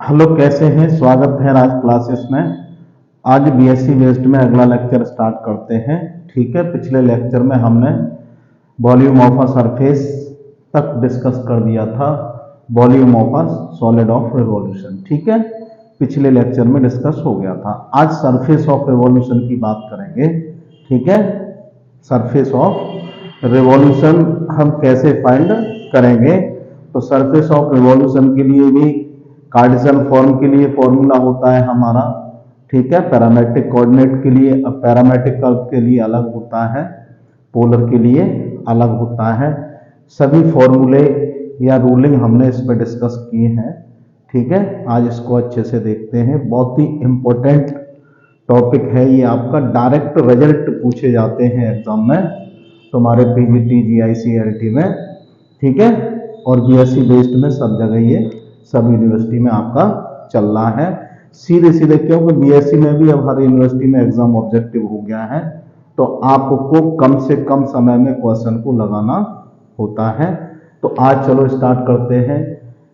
Hello, कैसे हैं? स्वागत है आज क्लासेस में। आज बीएससी बेस्ड में अगला लेक्चर स्टार्ट करते हैं। ठीक है, पिछले लेक्चर में हमने वॉल्यूम ऑफ अ सरफेस तक डिस्कस कर दिया था। Volume of a solid of revolution, ठीक है, पिछले लेक्चर में डिस्कस हो गया था। आज सरफेस ऑफ रिवॉल्यूशन की बात करेंगे। ठीक है, सरफेस ऑफ रिवॉल्यूशन हम कैसे फाइंड करेंगे। तो सरफेस ऑफ रिवॉल्यूशन के लिए भी कार्टेशियन फॉर्म के लिए फॉर्मूला होता है हमारा। ठीक है, पैरामेट्रिक कोऑर्डिनेट के लिए, अब पैरामेट्रिक कर्व के लिए अलग होता है, पोलर के लिए अलग होता है। सभी फॉर्मूले या रूलिंग हमने इस पर डिस्कस किए हैं। ठीक है, आज इसको अच्छे से देखते हैं। बहुत ही इंपॉर्टेंट टॉपिक है ये, आपका डायरेक्ट रिजल्ट पूछे जाते हैं एग्जाम में तुम्हारे पीजीटी जीआईसीएलटी में। ठीक है, और बीएससी बेस्ड में सब जगह ये सब यूनिवर्सिटी में आपका चल रहा है सीधे सीधे, क्योंकि बीएससी में भी अब हर यूनिवर्सिटी में एग्जाम ऑब्जेक्टिव हो गया है। तो आपको कम से कम समय में क्वेश्चन को लगाना होता है। तो आज चलो स्टार्ट करते हैं।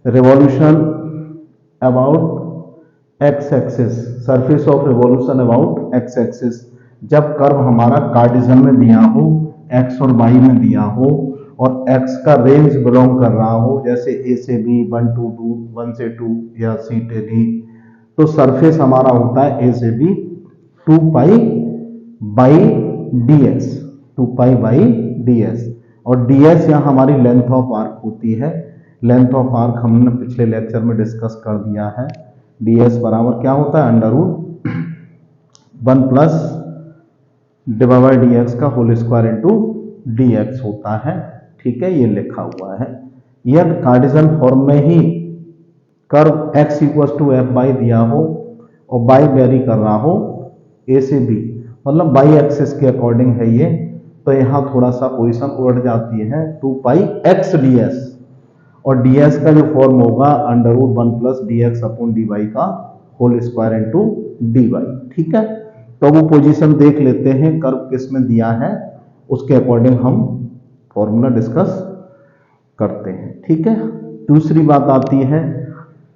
Revolution about x axis, surface of revolution about x axis. जब कर्व हमारा कार्टेशियन में दिया हो, एक्स और वाई में दिया हो, और एक्स का रेंज बिलोंग कर रहा हो, जैसे ए से बी, 1 to 2, 1 से 2 या सी से डी, तो सरफेस हमारा होता है ए से B 2 pi by D S, 2 pi by D S. और डी एस यहाँ हमारी लेंथ ऑफ आर्क होती है। लेंथ ऑफ आर्क हमने पिछले लेक्चर में डिस्कस कर दिया है। डी एस बराबर क्या होता है? Under root 1 plus divide by D x का whole square into d x होता है। ठीक है, ये लिखा हुआ है। यदि कार्टेशियन फॉर्म में ही curve x equal to f y दिया हो और बाई वेरी कर रहा हो ए से बी, मतलब बाई एक्सिस के अकॉर्डिंग है ये, तो यहाँ थोड़ा सा पोजीशन उलट जाती है। 2 पाई एक्स डी एस, और डी एस का जो फॉर्म होगा under root 1 plus d x upon d y का whole square into d y. ठीक है, तो वो पोजीशन देख लेते हैं कर्व किस में दिया है, उसके अकॉर्डिंग हम फॉर्मूला डिस्कस करते हैं। ठीक है, दूसरी बात आती है,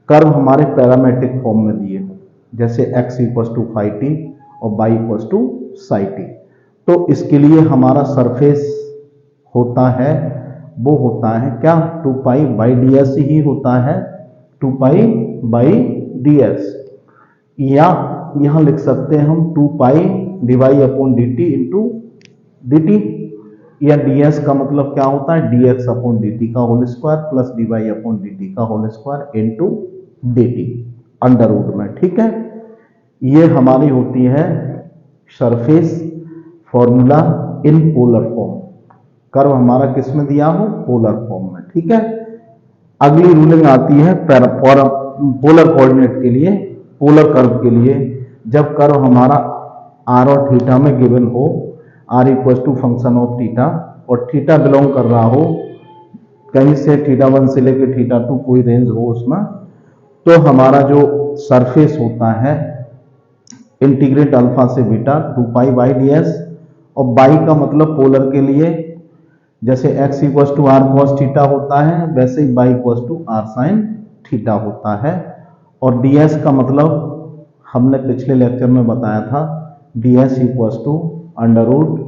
कर्व हमारे पैरामेट्रिक फॉर्म में दिए हो, जैसे x equal to phi T और y equal to psi T, तो इसके लिए हमारा सरफेस होता है, वो होता है क्या? 2 पाई बाई डी एस ही होता है, 2 पाई बाई डी एस, या यहां लिख सकते हैं हम 2 pi d y upon d t into d t, या डी एस का मतलब क्या होता है? D x upon d t का whole square plus d y upon d t का whole square into d t under root में। ठीक है, ये हमारी होती है surface formula in polar form. Curve हमारा किस में दिया हो? पोलर फॉर्म में। ठीक है, अगली रूलिंग आती है पोलर कोऑर्डिनेट के लिए, पोलर कर्व के लिए। जब कर्व हमारा आर और थीटा में गिवन हो, R equal to function of theta, और थीटा बिलोंग कर रहा हो कहीं से थीटा 1 से लेकर थीटा 2 कोई रेंज हो उसमें, तो हमारा जो सरफेस होता है इंटीग्रेट अल्फा से beta 2 pi by D S, और बाई का मतलब पोलर के लिए जैसे x equal to r cos theta होता है, वैसे ही y equal to r sine theta होता है। और डी एस का मतलब हमने पिछले लेक्चर में बताया था, d s equal to under root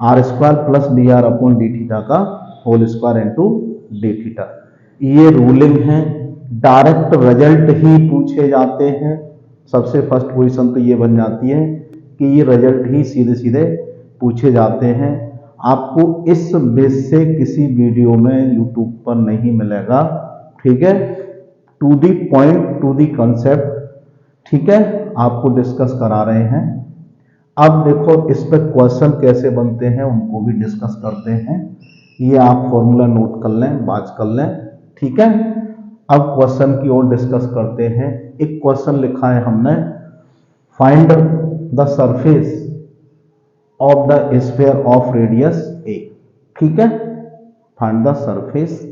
r square plus d r upon d theta का whole square into d theta. ये रूलिंग है, डायरेक्ट रिजल्ट ही पूछे जाते हैं। सबसे फर्स्ट पोजीशन तो ये बन जाती है कि ये रिजल्ट ही सीधे सीधे पूछे जाते हैं। आपको इस बेस से किसी वीडियो में यूट्यूब पर नहीं मिलेगा। ठीक है, to the point, to the concept, ठीक है, आपको डिस्कस करा रहे हैं। अब देखो इस पर क्वेश्चन कैसे बनते हैं उनको भी डिस्कस करते हैं। ये आप फॉर्मूला नोट कर लें, बात कर लें। ठीक है, अब क्वेश्चन की ओर डिस्कस करते हैं। एक क्वेश्चन लिखा है हमने, find the surface of the sphere of radius a. ठीक है, find the surface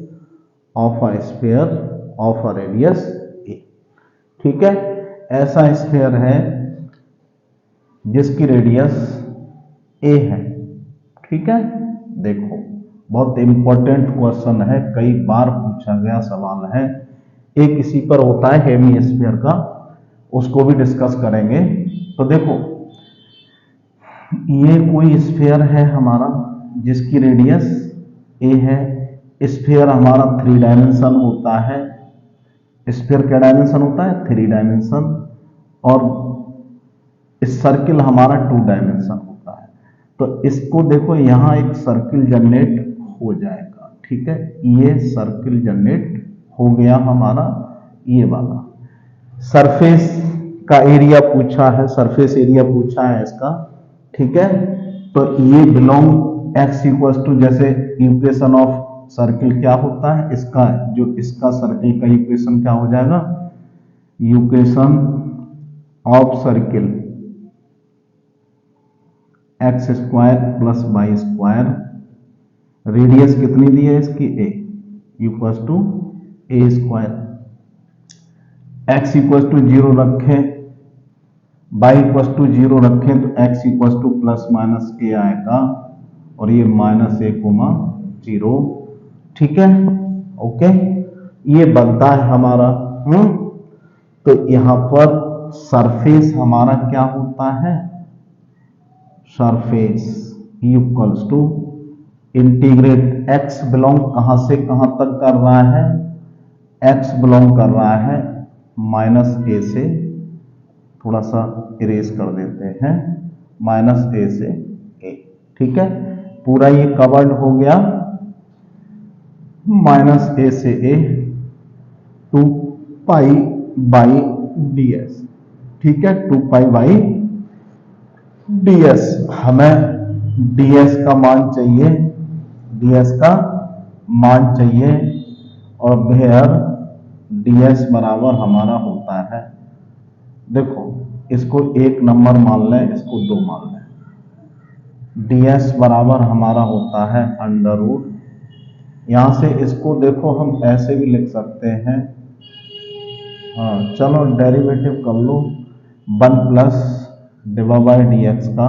of a sphere of a radius a. ठीक है, ऐसा स्फीयर है जिसकी रेडियस ए है। ठीक है, देखो बहुत इंपॉर्टेंट क्वेश्चन है, कई बार पूछा गया सवाल है। एक इसी पर होता है हेमिस्फीयर का, उसको भी डिस्कस करेंगे। तो देखो ये कोई स्फीयर है हमारा जिसकी रेडियस ए है। स्फीयर हमारा 3 डायमेंशन होता है। स्फीयर क्या डायमेंशन होता है? 3 डायमेंशन। और इस सर्किल हमारा 2 डायमेंशन होता है। तो इसको देखो यहां एक सर्किल जनरेट हो जाएगा, ठीक है। ये सर्किल जनरेट हो गया हमारा, ये वाला। सरफेस का एरिया पूछा है, सरफेस एरिया पूछा है इसका, ठीक है। तो ये बिलोंग एक्स इक्वल्स टू, जैसे इक्वेशन ऑफ सर्किल क्या होता है इसका, जो इसका सर्किल का इक्वेशन क्या हो जाएगा, equation of circle x square plus y square, radius कितनी दी है इसकी a, equals to a square. X equals to 0 रखें, वाई इक्वल्स टू 0 रखें, तो x equals to plus minus a आएगा, और ये माइनस ए कोमा 0, ठीक है। ओके, ये बनता है हमारा। तो यहां पर सरफेस हमारा क्या होता है, surface equals to integrate, x belong कहां से कहां तक कर रहा है, एक्स बिलोंग कर रहा है माइनस ए से, थोड़ा सा इरेज कर देते हैं, माइनस ए से ए, ठीक है। पूरा ये कवर्ड हो गया माइनस ए से ए, 2 पाई बाई डी एस, ठीक है। 2 पाई बाई डी एस, हमें डी एस का मान चाहिए, डी एस का मान चाहिए, और वेयर डी एस बराबर हमारा होता है, देखो इसको 1 नंबर मान लें, इसको 2 मान लें। डी एस बराबर हमारा होता है अंडर रूट, यहां से इसको देखो हम ऐसे भी लिख सकते हैं, हाँ चलो डेरिवेटिव कर लो, 1 plus divide by D x का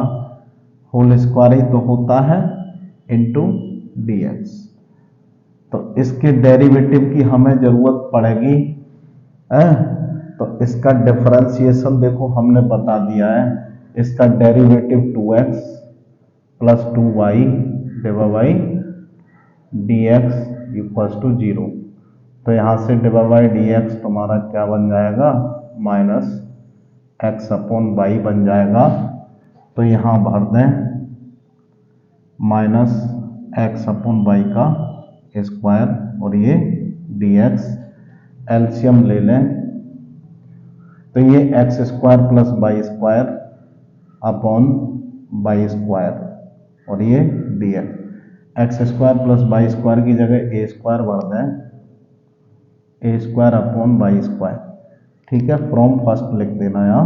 होल स्क्वायर ही तो होता है इंटू डी एक्स। तो इसके डेरिवेटिव की हमें जरूरत पड़ेगी, तो इसका डिफरेंशिएशन देखो हमने बता दिया है, इसका derivative 2x plus 2y divide by D X equals to 0। तो यहां से डिवाइड बाई डी एक्स तुम्हारा क्या बन जाएगा, माइनस एक्स अपॉन वाई बन जाएगा। तो यहां भर दें माइनस एक्स अपॉन वाई का स्क्वायर, और ये डी एक्स, एलसीएम ले लें, तो ये x square plus y square upon y square, और ये D x square plus y square की जगह ए स्क्वायर भर दें, a square upon y square, ठीक है। फ्रॉम फर्स्ट लिख देना यहाँ।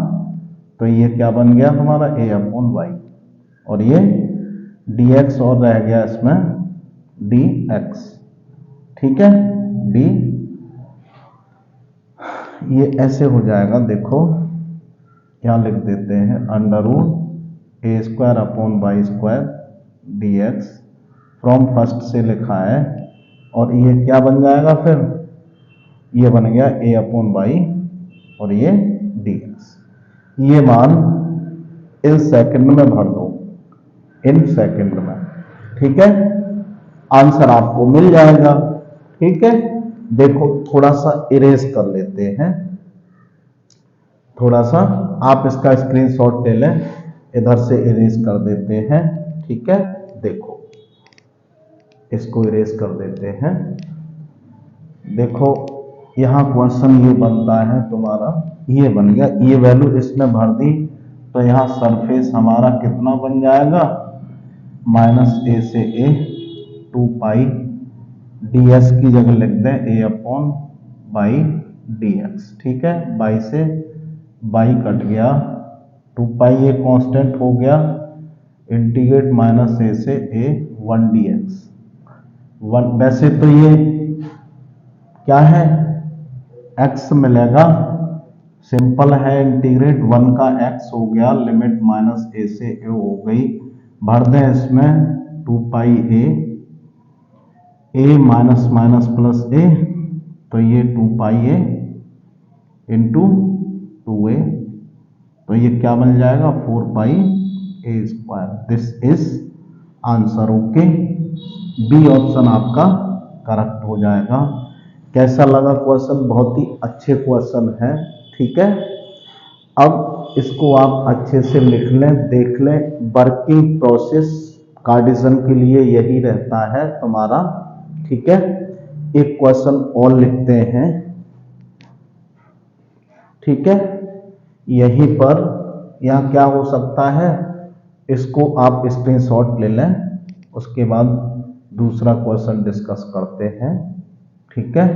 तो ये क्या बन गया हमारा, ए अपॉन वाई, और ये डी एक्स और रह गया इसमें डी एक्स, ठीक है। डी, ये ऐसे हो जाएगा, देखो क्या लिख देते हैं, under root a square upon y square D x, from first से लिखा है, और ये क्या बन जाएगा फिर, ये बन गया ए अपॉन वाई, और ये डी एक्स। ये मान इन सेकंड में भर दो, इन सेकंड में, ठीक है। आंसर आपको मिल जाएगा, ठीक है। देखो थोड़ा सा इरेज कर लेते हैं, थोड़ा सा आप इसका स्क्रीनशॉट ले लें, इधर से इरेज कर देते हैं, ठीक है। देखो इसको इरेज कर देते हैं, देखो यहां क्वेश्चन ये बनता है तुम्हारा, ये बन गया, ये वैल्यू इसमें भर दी, तो यहां सरफेस हमारा कितना बन जाएगा, माइनस ए से ए, 2 पाई डी एस की जगह लिख दें ए अपॉन बाई डी एक्स, ठीक है। बाई से बाई कट गया, 2 पाई ये कांस्टेंट हो गया, इंटीग्रेट माइनस ए से ए 1 डी एक्स, वैसे तो ये क्या है, एक्स मिलेगा, सिंपल है, इंटीग्रेट 1 का एक्स हो गया, लिमिट माइनस ए से ए हो गई, भर दें इसमें 2 पाई ए माइनस माइनस प्लस ए, तो ये 2πa इंटू 2a, तो ये क्या बन जाएगा 4πa²। This is answer. Okay, B option आपका करेक्ट हो जाएगा। कैसा लगा क्वेश्चन? बहुत ही अच्छे क्वेश्चन है। ठीक है, अब इसको आप अच्छे से लिख लें, देख लें। वर्किंग प्रोसेस कार्टेशियन के लिए यही रहता है तुम्हारा। ठीक है, एक क्वेश्चन और लिखते हैं। ठीक है, यहीं पर यहाँ क्या हो सकता है, इसको आप स्क्रीनशॉट ले लें, उसके बाद दूसरा क्वेश्चन डिस्कस करते हैं। ठीक है,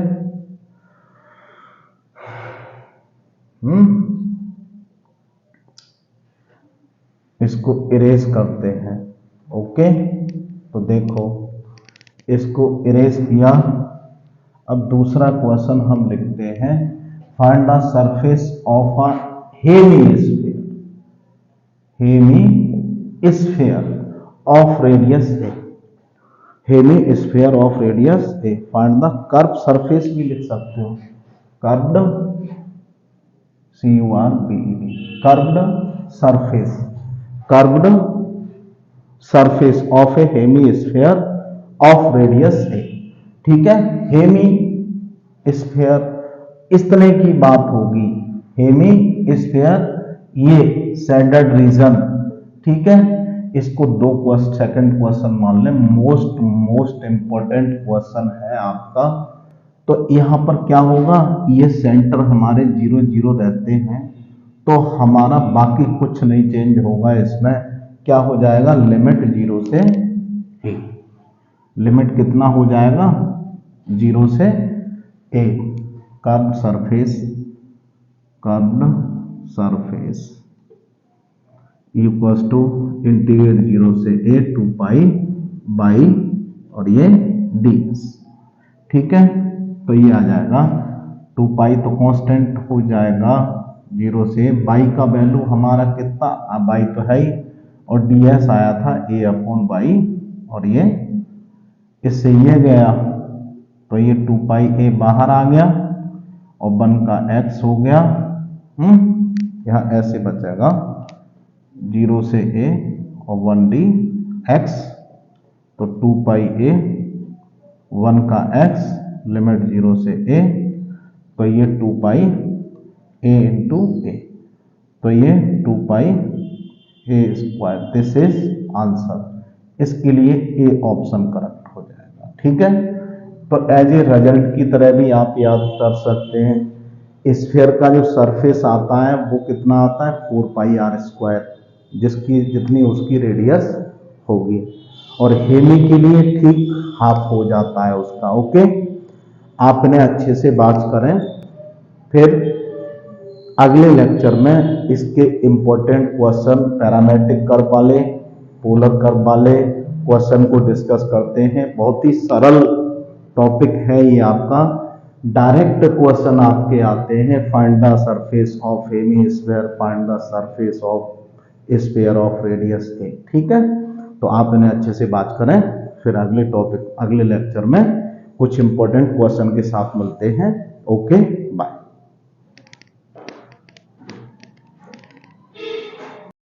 इसको इरेज करते हैं। ओके, तो देखो इसको इरेज किया। अब दूसरा क्वेश्चन हम लिखते हैं, find the surface of a hemisphere, hemisphere of radius a, hemisphere of radius a. Find the curve surface भी लिख सकते हो, curved, CURVED, curved surface, curved surface of a hemisphere of radius a. ठीक है, hemisphere इस तरह की बात होगी, हेमिस्फीयर ये सैडर्ड रीजन। ठीक है, इसको सेकंड क्वेश्चन मान लें, मोस्ट इंपॉर्टेंट क्वेश्चन है आपका। तो यहां पर क्या होगा, ये सेंटर हमारे 0 0 रहते हैं, तो हमारा बाकी कुछ नहीं चेंज होगा। इसमें क्या हो जाएगा, लिमिट 0 से a, लिमिट कितना हो जाएगा 0 से a, curved surface equals to integrate 0 से a 2π और ये ds। ठीक है, तो ये आ जाएगा 2π तो कांस्टेंट हो जाएगा 0 से, बाई का वैल्यू हमारा कितना, बाई तो है ही, और ds आया था a/बाई, और ये इससे ये गया, तो ये 2πa बाहर आ गया और 1 का x हो गया। यहाँ ऐसे बचेगा 0 से a और 1dx, तो 2πa 1 का x, लिमिट 0 से a, तो ये 2πa इंटू a, तो ये 2πa²। This is answer. इसके लिए ए ऑप्शन करेक्ट हो जाएगा। ठीक है, तो एज ए रिजल्ट की तरह भी आप याद कर सकते हैं, स्फीयर का जो सरफेस आता है वो कितना आता है 4πr², जिसकी जितनी उसकी रेडियस होगी, और हेमी के लिए ठीक हाफ हो जाता है उसका। ओके, आपने अच्छे से बात करें, फिर अगले लेक्चर में इसके इंपॉर्टेंट क्वेश्चन, पैरामेट्रिक कर्व वाले, पोलर कर्व वाले क्वेश्चन को डिस्कस करते हैं। बहुत ही सरल टॉपिक है ये आपका। डायरेक्ट क्वेश्चन आपके आते हैं, find the surface of hemisphere, find the surface of sphere of radius a. ठीक है, तो आप इन्हें अच्छे से बात करें, फिर अगले लेक्चर में कुछ इंपॉर्टेंट क्वेश्चन के साथ मिलते हैं। ओके।